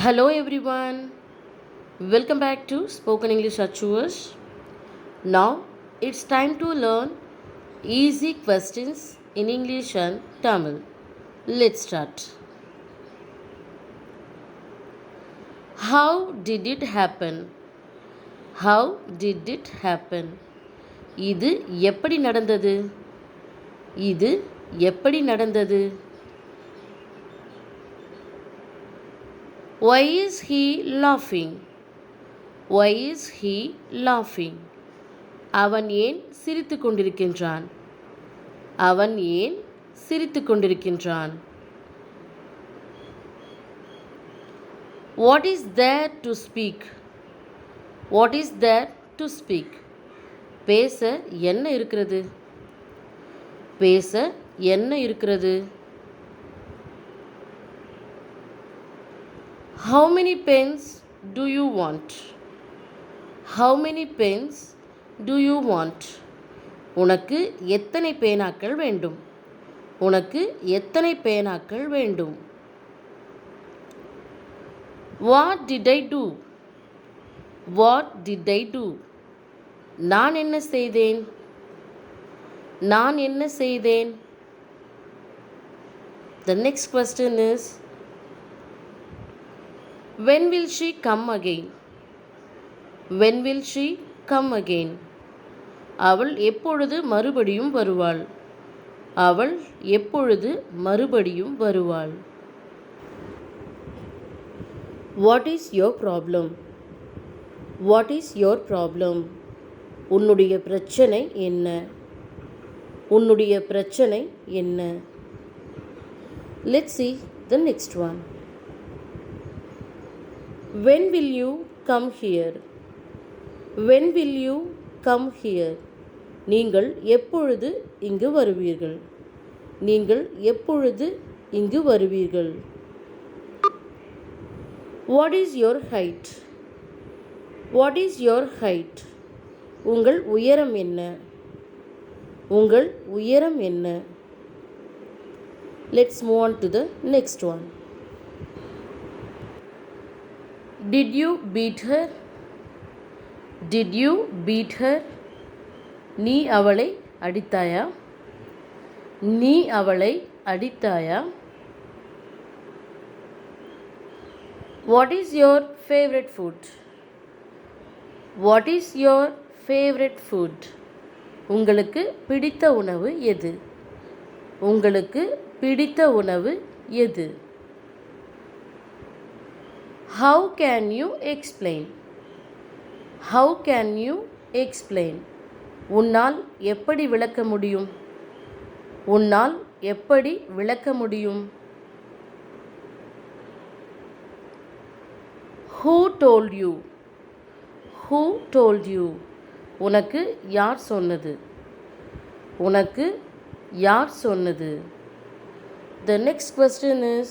Hello everyone, welcome back to Spoken English Achievers. Now it's time to learn easy questions in English and Tamil. Let's start. How did it happen? How did it happen? இது எப்படி நடந்தது? இது எப்படி நடந்தது? Why is he laughing? Why is he laughing? அவன் ஏன் சிரித்து கொண்டிருக்கின்றான்? அவன் ஏன் சிரித்து கொண்டிருக்கின்றான்? What is there to speak? What is there to speak? பேச என்ன இருக்கிறது? பேச என்ன இருக்கிறது? How many pens do you want? How many pens do you want? உனக்கு எத்தனை பேனாக்கள் வேண்டும்? உனக்கு எத்தனை பேனாக்கள் வேண்டும்? What did I do? What did I do? நான் என்ன செய்தேன்? நான் என்ன செய்தேன்? The next question is, when will she come again? When will she come again? அவள் எப்பொழுது மறுபடியும் வருவாள்? அவள் எப்பொழுது மறுபடியும் வருவாள்? What is your problem? What is your problem? உன்னுடைய பிரச்சனை என்ன? உன்னுடைய பிரச்சனை என்ன? Let's see the next one. When will you come here? When will you come here? நீங்கள் எப்பொழுது இங்கு வருவீர்கள்? நீங்கள் எப்பொழுது இங்கு வருவீர்கள்? What is your height? What is your height? உங்கள் உயரம் என்ன? உங்கள் உயரம் என்ன? Let's move on to the next one. Did you beat her? Did you beat her? நீ அவளை அடித்தாயா? நீ அவளை அடித்தாயா? What is your favorite food? What is your favorite food? உங்களுக்கு பிடித்த உணவு எது? உங்களுக்கு பிடித்த உணவு எது? How can you explain? How can you explain? உன்னால் எப்படி விளக்க முடியும்? உன்னால் எப்படி விளக்க முடியும்? Who told you? Who told you? உனக்கு யார் சொன்னது? உனக்கு யார் சொன்னது? The next question is,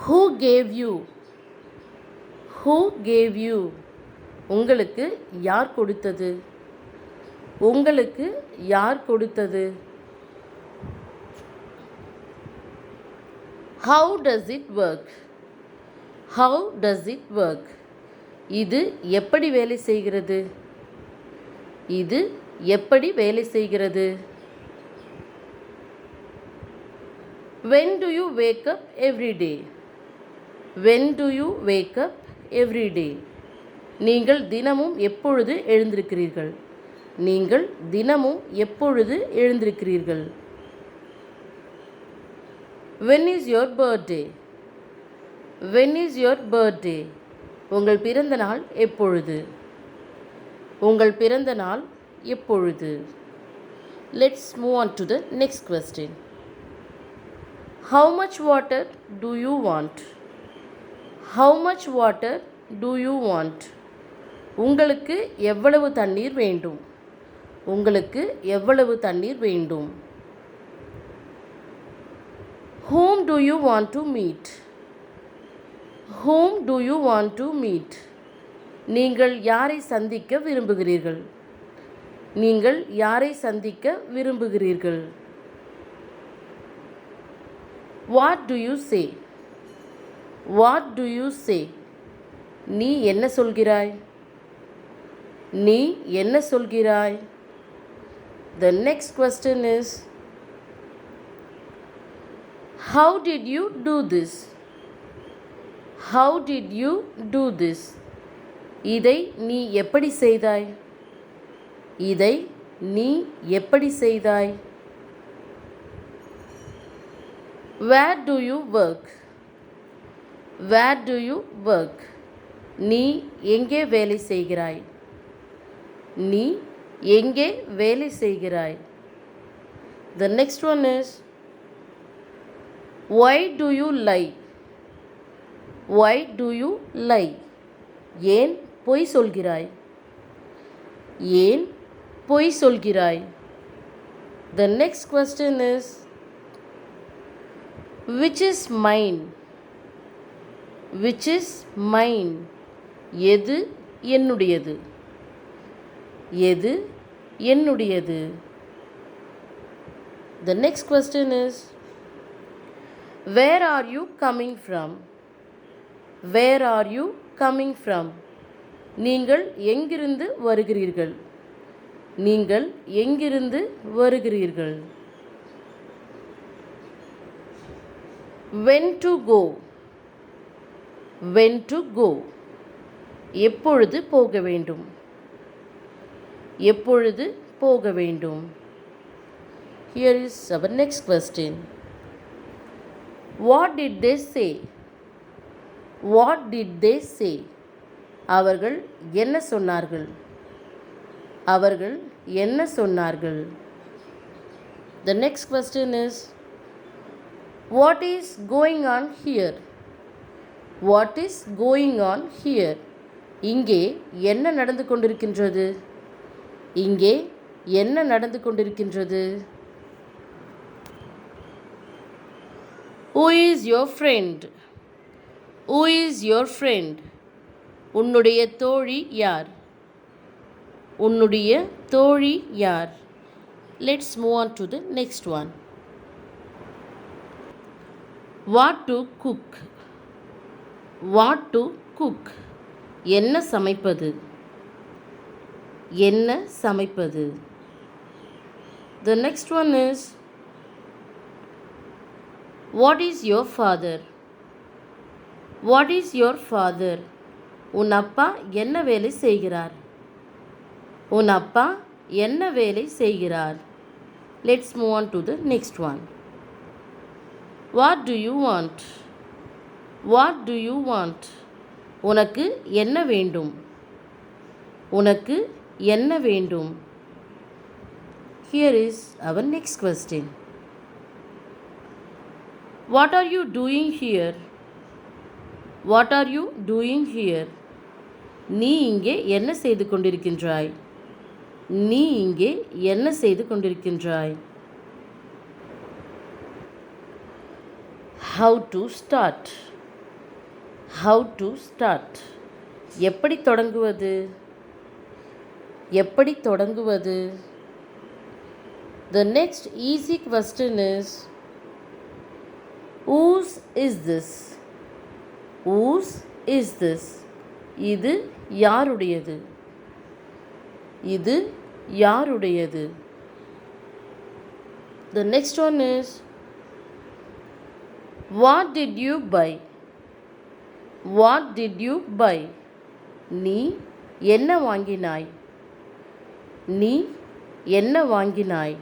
who gave you? Who gave you? உங்களுக்கு யார் கொடுத்தது? உங்களுக்கு யார் கொடுத்தது? How does it work? How does it work? இது எப்படி வேலை செய்கிறது? இது எப்படி வேலை செய்கிறது? When do you wake up every day? When do you wake up every day? நீங்கள் தினமும் எப்பொழுது எழுந்திருக்கிறீர்கள்? நீங்கள் தினமும் எப்பொழுது எழுந்திருக்கிறீர்கள்? When is your birthday? When is your birthday? உங்கள் பிறந்த நாள் எப்பொழுது? உங்கள் பிறந்த நாள் எப்பொழுது? Let's move on to the next question. How much water do you want? How much water do you want? உங்களுக்கு எவ்வளவு தண்ணீர் வேண்டும்? உங்களுக்கு எவ்வளவு தண்ணீர் வேண்டும்? Whom do you want to meet? Whom do you want to meet? நீங்கள் யாரை சந்திக்க விரும்புகிறீர்கள்? நீங்கள் யாரை சந்திக்க விரும்புகிறீர்கள்? What do you say? What do you say? நீ என்ன சொல்கிறாய்? நீ என்ன சொல்கிறாய்? The next question is, how did you do this? How did you do this? இதை நீ எப்படி செய்தாய்? இதை நீ எப்படி செய்தாய்? Where do you work? Where do you work? நீ எங்கே வேலை செய்கிறாய்? நீ எங்கே வேலை செய்கிறாய்? The next one is, why do you lie? Why do you lie? ஏன் பொய் சொல்கிறாய்? ஏன் பொய் சொல்கிறாய்? The next question is, which is mine? Which is mine? எது என்னுடையது? எது என்னுடையது? The next question is, where are you coming from? Where are you coming from? நீங்கள் எங்கிருந்து வருகிறீர்கள்? நீங்கள் எங்கிருந்து வருகிறீர்கள்? When to go? When to go? எப்பொழுது போக வேண்டும்? எப்பொழுது போக வேண்டும்? Here is our next question. What did they say? What did they say? அவர்கள் என்ன சொன்னார்கள்? அவர்கள் என்ன சொன்னார்கள்? The next question is, what is going on here? What is going on here? இங்கே என்ன நடந்து கொண்டிருக்கின்றது? இங்கே என்ன நடந்து கொண்டிருக்கின்றது? Who is your friend? Who is your friend? உன்னுடைய தோழி யார்? உன்னுடைய தோழி யார்? Let's move on to the next one. What to cook? What to cook? என்ன சமைப்பது? என்ன சமைப்பது? The next one is, what is your father? What is your father? உன் அப்பா என்ன வேலை செய்கிறார்? உன் அப்பா என்ன வேலை செய்கிறார்? Let's move on to the next one. What do you want? What do you want? உனக்கு என்ன வேண்டும்? உனக்கு என்ன வேண்டும்? Here is our next question. What are you doing here? What are you doing here? நீ இங்கே என்ன செய்து கொண்டிருக்கின்றாய்? நீ இங்கே என்ன செய்து கொண்டிருக்கின்றாய்? How to start? How to start? எப்படி தொடங்குவது? எப்படி தொடங்குவது? The next easy question is, whose is this? Whose is this? இது யாருடையது? இது யாருடையது? The next one is, what did you buy? What did you buy? நீ என்ன வாங்கினாய்? நீ என்ன வாங்கினாய்?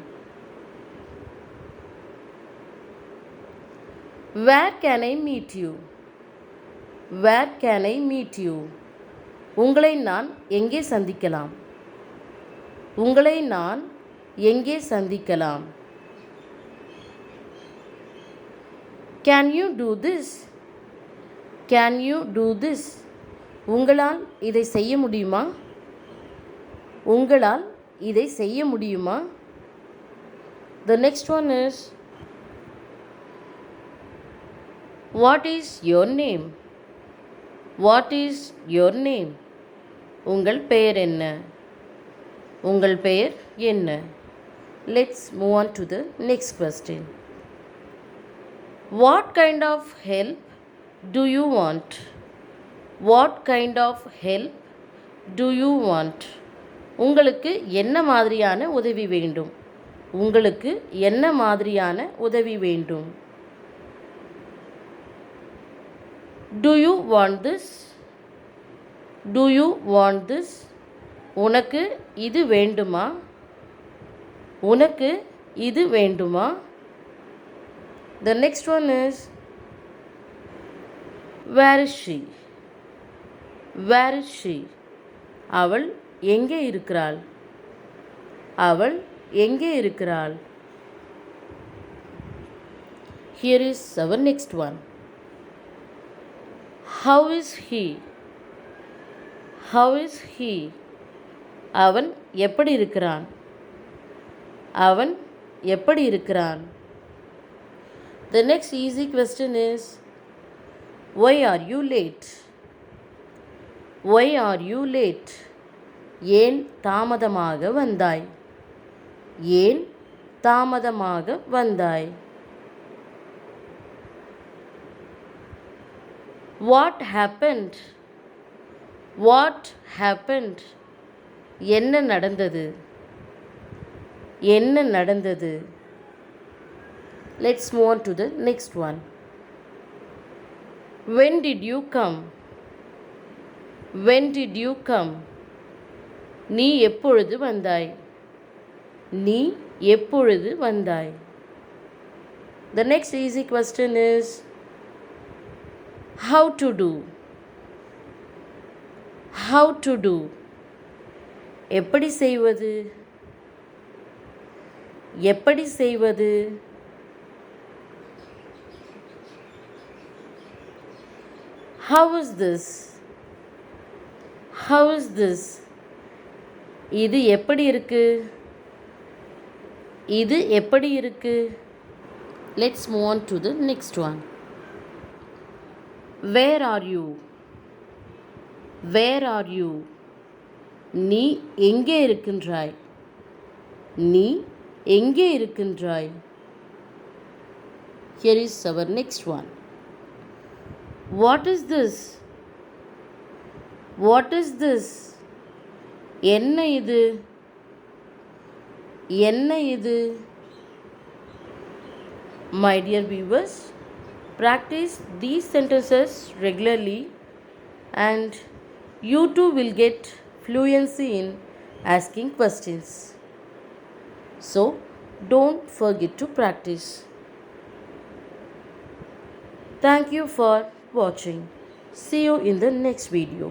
Where can I meet you? Where can I meet you? உங்களை நான் எங்கே சந்திக்கலாம்? உங்களை நான் எங்கே சந்திக்கலாம்? Can you do this? Can you do this? உங்களால் இதை செய்ய முடியுமா? உங்களால் இதை செய்ய முடியுமா? The next one is, what is your name? What is your name? உங்கள் பெயர் என்ன? உங்கள் பெயர் என்ன? Let's move on to the next question. What kind of help do you want? What kind of help do you want? உங்களுக்கு என்ன மாதிரியான உதவி வேண்டும்? உங்களுக்கு என்ன மாதிரியான உதவி வேண்டும்? Do you want this? Do you want this? உனக்கு இது வேண்டுமா? உனக்கு இது வேண்டுமா? The next one is, where is she? Where is she? அவள் எங்கே இருக்கிறாள்? அவள் எங்கே இருக்கிறாள்? Here is our next one. How is he? How is he? அவன் எப்படி இருக்கிறான்? அவன் எப்படி இருக்கிறான்? The next easy question is, why are you late? Why are you late? ஏன் தாமதமாக வந்தாய்? ஏன் தாமதமாக வந்தாய்? What happened? What happened? என்ன நடந்தது? என்ன நடந்தது? Let's move on to the next one. When did you come? When did you come? நீ எப்பொழுது வந்தாய்? நீ எப்பொழுது வந்தாய்? The next easy question is, how to do? How to do? எப்படி செய்வது? எப்படி செய்வது? How is this? How is this? இது எப்படி இருக்கு? இது எப்படி இருக்கு? Let's move on to the next one. Where are you? Where are you? நீ எங்கே இருக்கின்றாய்? நீ எங்கே இருக்கின்றாய்? Here is our next one. What is this? What is this? என்ன இது? என்ன இது? My dear viewers, practice these sentences regularly and you too will get fluency in asking questions. So, don't forget to practice. Thank you for watching. See you in the next video.